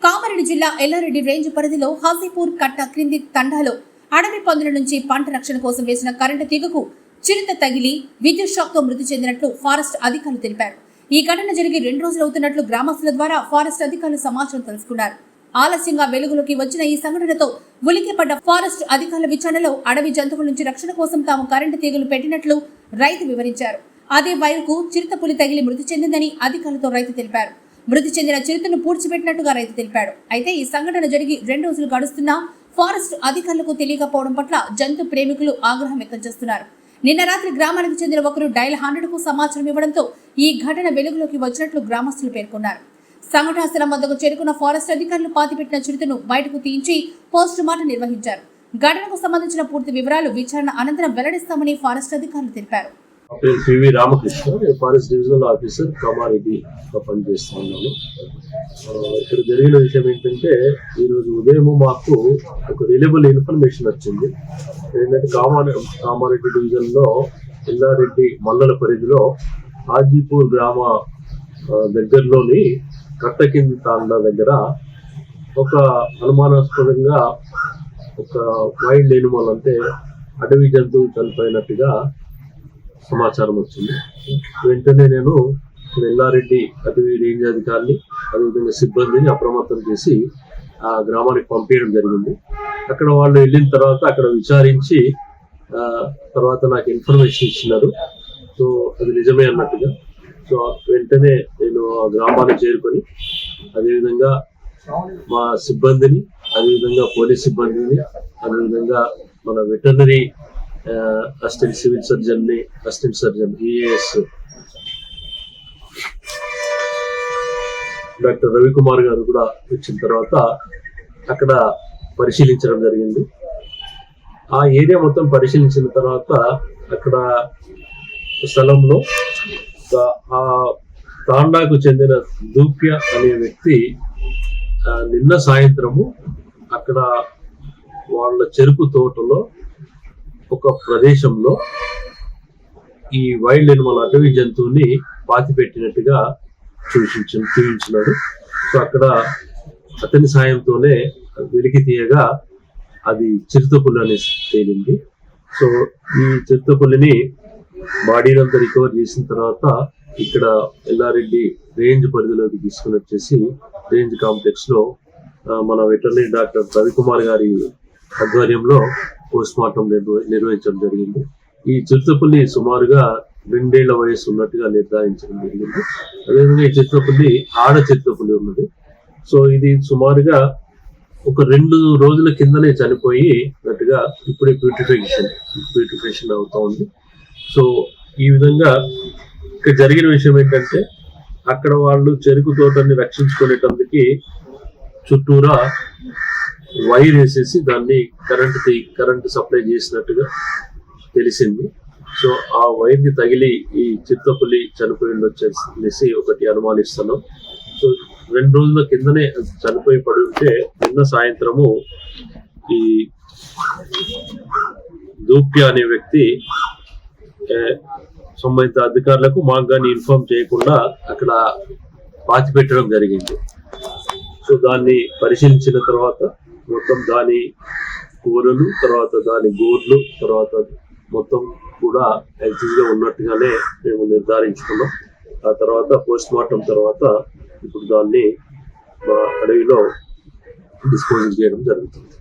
కామారెడ్డి జిల్లా ఎల్లారెడ్డి రేంజ్ పరిధిలో హాజీపూర్ కట్ట క్రింది తండాలో అడవి పందుల నుంచి పంట రక్షణ కోసం వేసిన కరెంటు తీగకు చిరుత తగిలి విద్యుత్ షాక్ తో మృతి చెందినట్లు ఫారెస్ట్ అధికారులు తెలిపారు. ఈ ఘటన జరిగి 2 రోజులు అవుతున్నట్లు గ్రామస్తుల ద్వారా ఫారెస్ట్ అధికారులు సమాచారం తెలుసుకున్నారు. ఆలస్యంగా వెలుగులోకి వచ్చిన ఈ సంఘటనతో ఉలిక్కిపడ్డ ఫారెస్ట్ అధికారుల విచారణలో అడవి జంతువుల నుంచి రక్షణ కోసం తాము కరెంటు తీగలు పెట్టినట్లు రైతు వివరించారు. అదే వైరుకు చిరుతపులి తగిలి మృతి చెందిందని అధికారులతో రైతు తెలిపారు. మృతి చెందిన చిరుతను పూడ్చిపెట్టినట్టుగా రైతు తెలిపాడు. అయితే ఈ సంఘటన జరిగి 2 రోజులు గడుస్తున్నా ఫారెస్ట్ అధికారులకు తెలియకపోవడం పట్ల జంతు ప్రేమికులు ఆగ్రహం వ్యక్తం చేస్తున్నారు. నిన్న రాత్రి గ్రామానికి చెందిన ఒకరు డైల్ 100కు సమాచారం ఇవ్వడంతో ఈ ఘటన వెలుగులోకి వచ్చినట్లు గ్రామస్తులు పేర్కొన్నారు. సంఘటనా స్థలం వద్దకు చేరుకున్న ఫారెస్ట్ అధికారులు పాతిపెట్టిన చిరుతను బయటకు తీయించి పోస్ట్ మార్టం నిర్వహించారు. ఘటనకు సంబంధించిన పూర్తి వివరాలు విచారణ అనంతరం వెల్లడిస్తామని ఫారెస్ట్ అధికారులు తెలిపారు. పేరు PV Ramakrishna, forest divisional officer Kamareddy పనిచేస్తూ ఉన్నాను. ఇక్కడ జరిగిన విషయం ఏంటంటే, ఈరోజు ఉదయం మాకు ఒక రిలయబుల్ ఇన్ఫర్మేషన్ వచ్చింది. ఏంటంటే కామారెడ్డి డివిజన్లో ఎల్లారెడ్డి మండల పరిధిలో హాజీపూర్ గ్రామ దగ్గరలోని కట్ట కింది తాండా దగ్గర ఒక అనుమానాస్పదంగా ఒక వైల్డ్ ఎనిమల్ అంటే అడవి జంతువు చనిపోయినట్టుగా సమాచారం వచ్చింది. వెంటనే నేను ఎల్లారెడ్డి అటవీ రేంజ్ అధికారిని అదేవిధంగా సిబ్బందిని అప్రమత్తం చేసి ఆ గ్రామానికి పంపించడం జరిగింది. అక్కడ వాళ్ళు వెళ్ళిన తర్వాత అక్కడ విచారించి తర్వాత నాకు ఇన్ఫర్మేషన్ ఇచ్చినారు. సో అది నిజమే అన్నట్టుగా. సో వెంటనే నేను ఆ గ్రామాన్ని చేరుకొని అదేవిధంగా మా సిబ్బందిని, అదేవిధంగా పోలీస్ సిబ్బందిని, అదేవిధంగా మన వెటర్నరీ అసిస్టెంట్ సివిల్ సర్జన్ ని, assistant surgeon EAS doctor Ravikumar గారు కూడా వచ్చిన తర్వాత అక్కడ పరిశీలించడం జరిగింది. ఆ ఏరియా మొత్తం పరిశీలించిన తర్వాత అక్కడ స్థలంలో ఆ తాండాకు చెందిన దూప్య అనే వ్యక్తి నిన్న సాయంత్రము అక్కడ వాళ్ళ చెరుకు తోటలో ఒక ప్రదేశంలో ఈ వైల్డ్ ఎనిమల్ అటవీ జంతువుని పాతిపెట్టినట్టుగా చూపించినాడు. సో అక్కడ అతని సాయంతోనే వెలికి తీయగా అది చిరుతపులి అని తేలింది. సో ఈ చిరుతపులిని బాడీనంతా రికవర్ చేసిన తర్వాత ఇక్కడ ఎల్లారెడ్డి రేంజ్ పరిధిలోకి తీసుకుని వచ్చేసి రేంజ్ కాంప్లెక్స్ లో మన వెటర్నరీ డాక్టర్ రవికుమార్ గారి ఆధ్వర్యంలో పోస్ట్ మార్టం నిర్వహించడం జరిగింది. ఈ చిరుతపులి సుమారుగా 2 ఏళ్ల వయసు ఉన్నట్టుగా నిర్ధారించడం జరిగింది. అదేవిధంగా ఈ చిరుతపులి ఆడ చిరుతపులి ఉన్నది. సో ఇది సుమారుగా ఒక 2 రోజుల కిందనే చనిపోయినట్టుగా ఇప్పుడే బ్యూటిఫికేషన్ అవుతా ఉంది. సో ఈ విధంగా ఇక్కడ జరిగిన విషయం ఏంటంటే, అక్కడ వాళ్ళు చెరుకు తోటని రక్షించుకునేటందుకు చుట్టూరా వైర్ వేసేసి దాన్ని కరెంటు సప్లై చేసినట్టుగా తెలిసింది. సో ఆ వైర్ కి తగిలి ఈ చిరుతపులి చనిపోయింది వచ్చేసి ఒకటి అనుమానిస్తున్నాం. సో 2 రోజుల కిందనే చనిపోయి పడి ఉంటే నిన్న సాయంత్రము ఈ దూప్య అనే వ్యక్తి సంబంధిత అధికారులకు మాకు కానీ ఇన్ఫార్మ్ చేయకుండా అక్కడ పాతి పెట్టడం జరిగింది. సో దాన్ని పరిశీలించిన తర్వాత మొత్తం దాని కూరలు, తర్వాత దాని గోర్లు, తర్వాత మొత్తం కూడా యాక్టివ్ గా ఉన్నట్టుగానే మేము నిర్ధారించుకున్నాం. ఆ తర్వాత పోస్ట్ మార్టం తర్వాత ఇప్పుడు దాన్ని మా అడవిలో డిస్పోజల్ చేయడం జరుగుతుంది.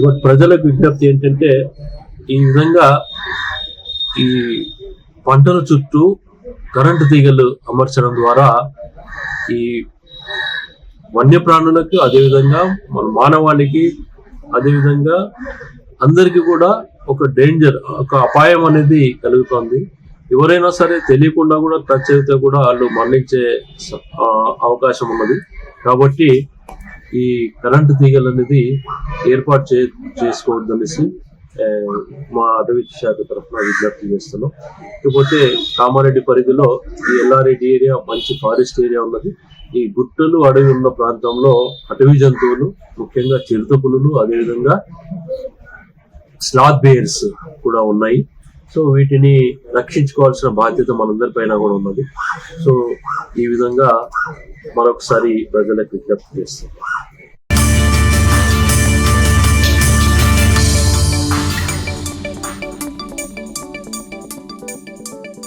బట్ ప్రజలకు విజ్ఞప్తి ఏంటంటే, ఈ విధంగా ఈ పంటల చుట్టూ కరెంటు తీగలు అమర్చడం ద్వారా ఈ వన్యప్రాణులకు, అదేవిధంగా మన మానవాళికి, అదేవిధంగా అందరికీ కూడా ఒక డేంజర్, ఒక అపాయం అనేది కలుగుతుంది. ఎవరైనా సరే తెలియకుండా కూడా టచ్ అయితే కూడా వాళ్ళు మరణించే అవకాశం ఉన్నది. కాబట్టి ఈ కరెంటు తీగలు అనేది ఏర్పాటు చేసుకోవద్దనేసి మా అటవీ శాఖ తరఫున విజ్ఞప్తి చేస్తున్నాం. ఇకపోతే కామారెడ్డి పరిధిలో ఈ ఎల్లారెడ్డి ఏరియా మంచి ఫారెస్ట్ ఏరియా ఉన్నది. ఈ గుట్టలు, అడవి ఉన్న ప్రాంతంలో అటవీ జంతువులు, ముఖ్యంగా చిరుతపులులు, అదేవిధంగా స్లాత్ బేర్స్ కూడా ఉన్నాయి. సో వీటిని రక్షించుకోవాల్సిన బాధ్యత మనందరిపైన కూడా ఉన్నది. సో ఈ విధంగా మరొకసారి ప్రజలకు విజ్ఞప్తి చేస్తాం.